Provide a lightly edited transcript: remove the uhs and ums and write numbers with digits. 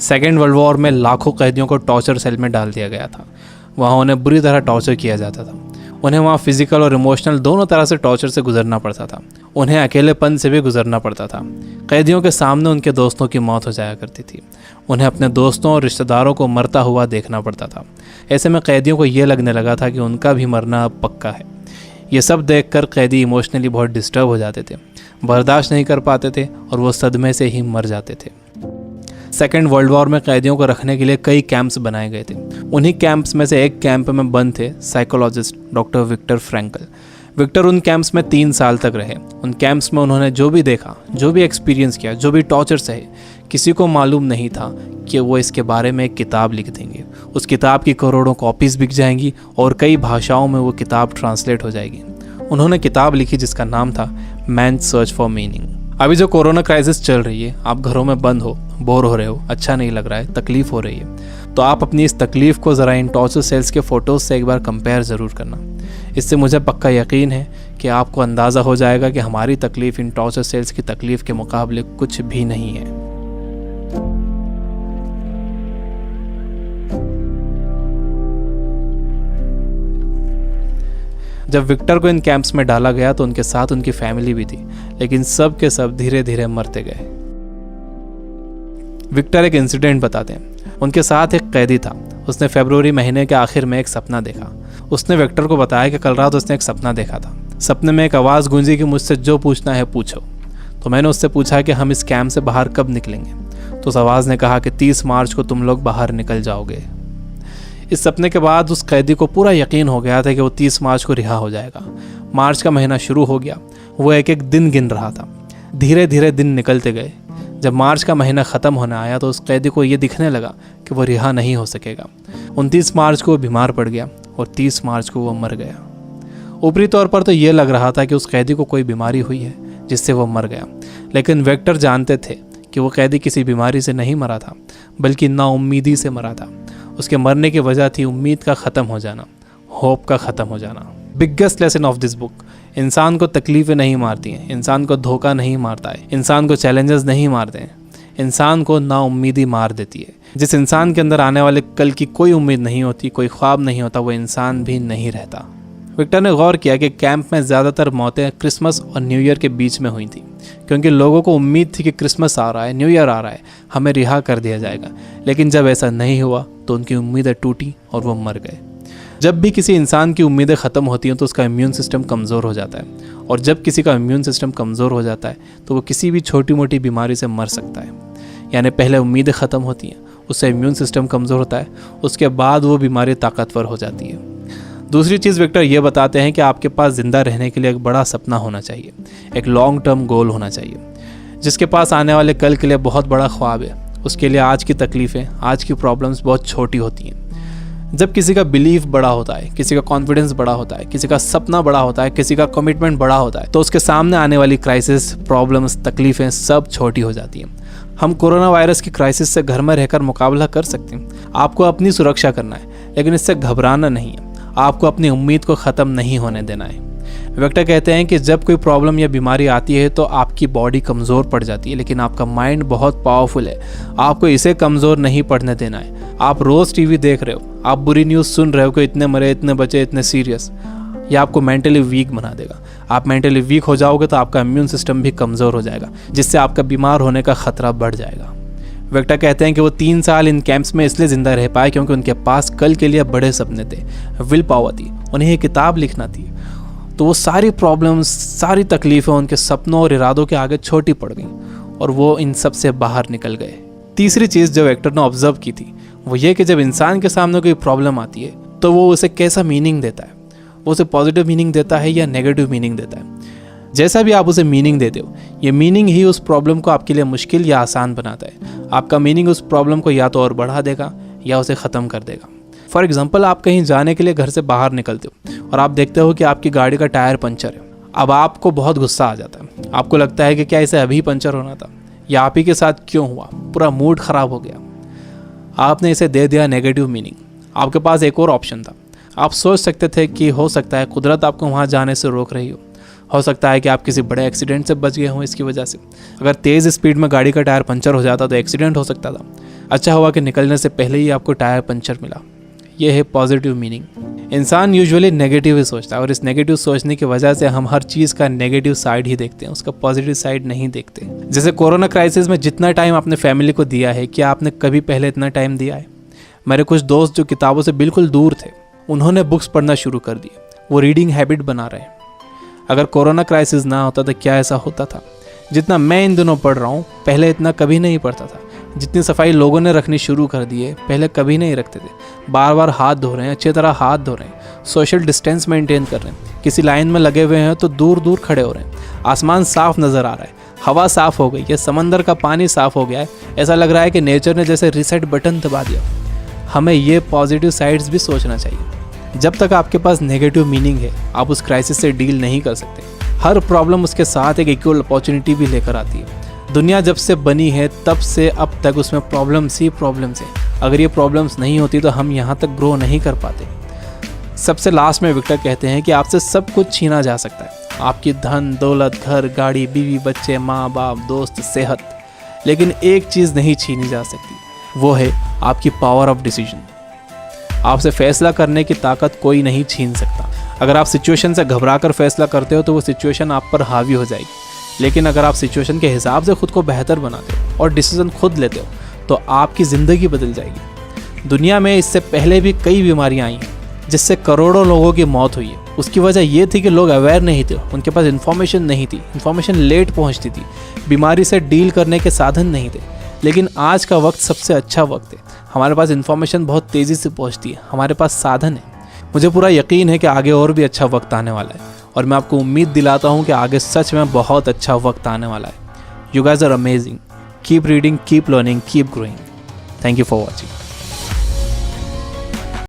Second world war में लाखों कैदियों को टॉर्चर सेल में डाल दिया गया था। वहाँ उन्हें बुरी तरह टॉर्चर किया जाता था। उन्हें वहाँ फिजिकल और इमोशनल दोनों तरह से टॉर्चर से गुजरना पड़ता था। उन्हें अकेलेपन से भी गुजरना पड़ता था। कैदियों के सामने उनके दोस्तों की मौत हो जाया करती थी। उन्हें अपने दोस्तों और रिश्तेदारों को मरता हुआ देखना पड़ता था। ऐसे में कैदियों को ये लगने लगा था कि उनका भी मरना अब पक्का है। ये सब देखकर कैदी इमोशनली बहुत डिस्टर्ब हो जाते थे, बर्दाश्त नहीं कर पाते थे और वो सदमे से ही मर जाते थे। सेकेंड वर्ल्ड वॉर में कैदियों को रखने के लिए कई कैंप्स बनाए गए थे। उन्हीं कैंप्स में से एक कैंप में बंद थे psychologist doctor Victor Frankl. Victor उन कैंप्स में 3 साल तक रहे। उन कैंप्स में उन्होंने जो भी देखा, जो भी एक्सपीरियंस किया, जो भी टॉर्चर सहे, किसी को मालूम नहीं था कि वो इसके बारे में एक किताब लिख देंगे। उस किताब की करोड़ों कॉपीज़ बिक जाएंगी और कई भाषाओं में वो किताब ट्रांसलेट हो जाएगी। उन्होंने किताब लिखी जिसका नाम था मैन सर्च फॉर मीनिंग। अभी जो कोरोना क्राइसिस चल रही है, आप घरों में बंद हो, बोर हो रहे हो, अच्छा नहीं लग रहा है, तकलीफ़ हो रही है, तो आप अपनी इस तकलीफ़ को ज़रा इन टॉर्चर सेल्स के फ़ोटोज़ से एक बार कंपेयर ज़रूर करना। इससे मुझे पक्का यकीन है कि आपको अंदाज़ा हो जाएगा कि हमारी तकलीफ़ इन टॉर्चर सेल्स की तकलीफ़ के मुकाबले कुछ भी नहीं है। जब विक्टर को इन कैंप्स में डाला गया तो उनके साथ उनकी फैमिली भी थी, लेकिन सब के सब धीरे धीरे मरते गए। विक्टर एक इंसिडेंट बताते हैं। उनके साथ एक कैदी था। उसने फरवरी महीने के आखिर में एक सपना देखा। उसने विक्टर को बताया कि कल रात उसने एक सपना देखा था। सपने में एक आवाज़ गूंजी कि मुझसे जो पूछना है पूछो। तो मैंने उससे पूछा कि हम इस कैंप से बाहर कब निकलेंगे। तो उस आवाज़ ने कहा कि 30 मार्च को तुम लोग बाहर निकल जाओगे। इस सपने के बाद उस कैदी को पूरा यकीन हो गया था कि वो 30 मार्च को रिहा हो जाएगा। मार्च का महीना शुरू हो गया। वो एक एक दिन गिन रहा था। धीरे धीरे दिन निकलते गए। जब मार्च का महीना ख़त्म होने आया तो उस कैदी को ये दिखने लगा कि वो रिहा नहीं हो सकेगा। 29 मार्च को वो बीमार पड़ गया और 30 मार्च को वो मर गया। ऊपरी तौर पर तो ये लग रहा था कि उस कैदी को कोई बीमारी हुई है जिससे वो मर गया, लेकिन विक्टर जानते थे कि वो कैदी किसी बीमारी से नहीं मरा था, बल्कि नाउम्मीदी से मरा था। उसके मरने की वजह थी उम्मीद का ख़त्म हो जाना, होप का ख़त्म हो जाना। Biggest lesson of this book, इंसान को तकलीफ़ें नहीं मारती हैं, इंसान को धोखा नहीं मारता है, इंसान को चैलेंजेस नहीं मारते हैं, इंसान को नाउम्मीदी मार देती है। जिस इंसान के अंदर आने वाले कल की कोई उम्मीद नहीं होती, कोई ख्वाब नहीं होता, वो इंसान भी नहीं रहता। विक्टर ने गौर किया कि कैंप में ज़्यादातर मौतें क्रिसमस और न्यू ईयर के बीच में हुई थी, क्योंकि लोगों को उम्मीद थी कि क्रिसमस आ रहा है, न्यू ईयर आ रहा है, हमें रिहा कर दिया जाएगा। लेकिन जब ऐसा नहीं हुआ तो उनकी उम्मीदें टूटी और वो मर गए। जब भी किसी इंसान की उम्मीदें ख़त्म होती हैं तो उसका इम्यून सिस्टम कमज़ोर हो जाता है, और जब किसी का इम्यून सिस्टम कमज़ोर हो जाता है तो वो किसी भी छोटी मोटी बीमारी से मर सकता है। यानी पहले उम्मीदें ख़त्म होती हैं, उससे इम्यून सिस्टम कमज़ोर होता है, उसके बाद वो बीमारी ताकतवर हो जाती है। दूसरी चीज़ विक्टर ये बताते हैं कि आपके पास ज़िंदा रहने के लिए एक बड़ा सपना होना चाहिए, एक लॉन्ग टर्म गोल होना चाहिए। जिसके पास आने वाले कल के लिए बहुत बड़ा ख्वाब है, उसके लिए आज की तकलीफ़ें, आज की प्रॉब्लम्स बहुत छोटी होती हैं। जब किसी का बिलीफ बड़ा होता है, किसी का कॉन्फिडेंस बड़ा होता है, किसी का सपना बड़ा होता है, किसी का कमिटमेंट बड़ा होता है, तो उसके सामने आने वाली क्राइसिस, प्रॉब्लम्स, तकलीफ़ें सब छोटी हो जाती हैं। हम कोरोना वायरस की क्राइसिस से घर में रहकर मुकाबला कर सकते हैं। आपको अपनी सुरक्षा करना है, लेकिन इससे घबराना नहीं है। आपको अपनी उम्मीद को ख़त्म नहीं होने देना है। विक्टर कहते हैं कि जब कोई प्रॉब्लम या बीमारी आती है तो आपकी बॉडी कमज़ोर पड़ जाती है, लेकिन आपका माइंड बहुत पावरफुल है। आपको इसे कमज़ोर नहीं पड़ने देना है। आप रोज़ टीवी देख रहे हो, आप बुरी न्यूज़ सुन रहे हो कि इतने मरे, इतने बचे, इतने सीरियस, यह आपको मेंटली वीक बना देगा। आप मेंटली वीक हो जाओगे तो आपका इम्यून सिस्टम भी कमज़ोर हो जाएगा, जिससे आपका बीमार होने का ख़तरा बढ़ जाएगा। विक्टर कहते हैं कि वो 3 साल इन कैंप्स में इसलिए ज़िंदा रह पाए क्योंकि उनके पास कल के लिए बड़े सपने थे, विल पावर थी, उन्हें एक किताब लिखना थी। तो वो सारी प्रॉब्लम्स, सारी तकलीफ़ें उनके सपनों और इरादों के आगे छोटी पड़ गईं और वो इन सब से बाहर निकल गए। तीसरी चीज़ जो विक्टर ने ऑब्जर्व की थी वो ये कि जब इंसान के सामने कोई प्रॉब्लम आती है तो वो उसे कैसा मीनिंग देता है। वो उसे पॉजिटिव मीनिंग देता है या नेगेटिव मीनिंग देता है। जैसा भी आप उसे मीनिंग देते हो, ये मीनिंग ही उस प्रॉब्लम को आपके लिए मुश्किल या आसान बनाता है। आपका मीनिंग उस प्रॉब्लम को या तो और बढ़ा देगा या उसे ख़त्म कर देगा। फॉर एग्जाम्पल, आप कहीं जाने के लिए घर से बाहर निकलते हो और आप देखते हो कि आपकी गाड़ी का टायर पंचर है। अब आपको बहुत गुस्सा आ जाता है। आपको लगता है कि क्या इसे अभी पंचर होना था, या आप ही के साथ क्यों हुआ, पूरा मूड ख़राब हो गया। आपने इसे दे दिया नेगेटिव मीनिंग। आपके पास एक और ऑप्शन था। आप सोच सकते थे कि हो सकता है कुदरत आपको वहाँ जाने से रोक रही हो सकता है कि आप किसी बड़े एक्सीडेंट से बच गए हों इसकी वजह से। अगर तेज़ स्पीड में गाड़ी का टायर पंचर हो जाता तो एक्सीडेंट हो सकता था। अच्छा हुआ कि निकलने से पहले ही आपको टायर पंचर मिला। यह है पॉजिटिव मीनिंग। इंसान यूजुअली नेगेटिव ही सोचता है और इस नेगेटिव सोचने की वजह से हम हर चीज़ का नेगेटिव साइड ही देखते हैं, उसका पॉजिटिव साइड नहीं देखते। जैसे कोरोना क्राइसिस में जितना टाइम आपने फैमिली को दिया है, क्या आपने कभी पहले इतना टाइम दिया है? मेरे कुछ दोस्त जो किताबों से बिल्कुल दूर थे, उन्होंने बुक्स पढ़ना शुरू कर दिए, वो रीडिंग हैबिट बना रहे हैं। अगर कोरोना क्राइसिस ना होता तो क्या ऐसा होता था? जितना मैं इन दिनों पढ़ रहा हूँ, पहले इतना कभी नहीं पढ़ता था। जितनी सफाई लोगों ने रखनी शुरू कर दी है, पहले कभी नहीं रखते थे। बार बार हाथ धो रहे हैं, अच्छी तरह हाथ धो रहे हैं, सोशल डिस्टेंस मेंटेन कर रहे हैं। किसी लाइन में लगे हुए हैं तो दूर दूर खड़े हो रहे हैं। आसमान साफ नज़र आ रहा है, हवा साफ हो गई है, समंदर का पानी साफ हो गया है। ऐसा लग रहा है कि नेचर ने जैसे रीसेट बटन दबा दिया। हमें ये पॉजिटिव साइड्स भी सोचना चाहिए। जब तक आपके पास नेगेटिव मीनिंग है, आप उस क्राइसिस से डील नहीं कर सकते। हर प्रॉब्लम उसके साथ एक इक्वल अपॉर्चुनिटी भी लेकर आती है। दुनिया जब से बनी है तब से अब तक उसमें प्रॉब्लम्स ही प्रॉब्लम्स हैं। अगर ये प्रॉब्लम्स नहीं होती तो हम यहाँ तक ग्रो नहीं कर पाते। सबसे लास्ट में विक्टर कहते हैं कि आपसे सब कुछ छीना जा सकता है, आपकी धन दौलत, घर, गाड़ी, बीवी, बच्चे, माँ बाप, दोस्त, सेहत, लेकिन एक चीज़ नहीं छीनी जा सकती, वो है आपकी पावर ऑफ डिसीजन। आपसे फैसला करने की ताकत कोई नहीं छीन सकता। अगर आप सिचुएशन से घबराकर फैसला करते हो तो वो सिचुएशन आप पर हावी हो जाएगी, लेकिन अगर आप सिचुएशन के हिसाब से खुद को बेहतर बनाते हो और डिसीजन खुद लेते हो तो आपकी ज़िंदगी बदल जाएगी। दुनिया में इससे पहले भी कई बीमारियां आई हैं जिससे करोड़ों लोगों की मौत हुई है। उसकी वजह ये थी कि लोग अवेयर नहीं थे, उनके पास इन्फॉर्मेशन नहीं थी, इन्फॉर्मेशन लेट पहुंचती थी, बीमारी से डील करने के साधन नहीं थे। लेकिन आज का वक्त सबसे अच्छा वक्त है। हमारे पास इन्फॉर्मेशन बहुत तेज़ी से पहुंचती है, हमारे पास साधन है। मुझे पूरा यकीन है कि आगे और भी अच्छा वक्त आने वाला है और मैं आपको उम्मीद दिलाता हूँ कि आगे सच में बहुत अच्छा वक्त आने वाला है। You guys are amazing. Keep reading, keep learning, keep growing. Thank you for watching.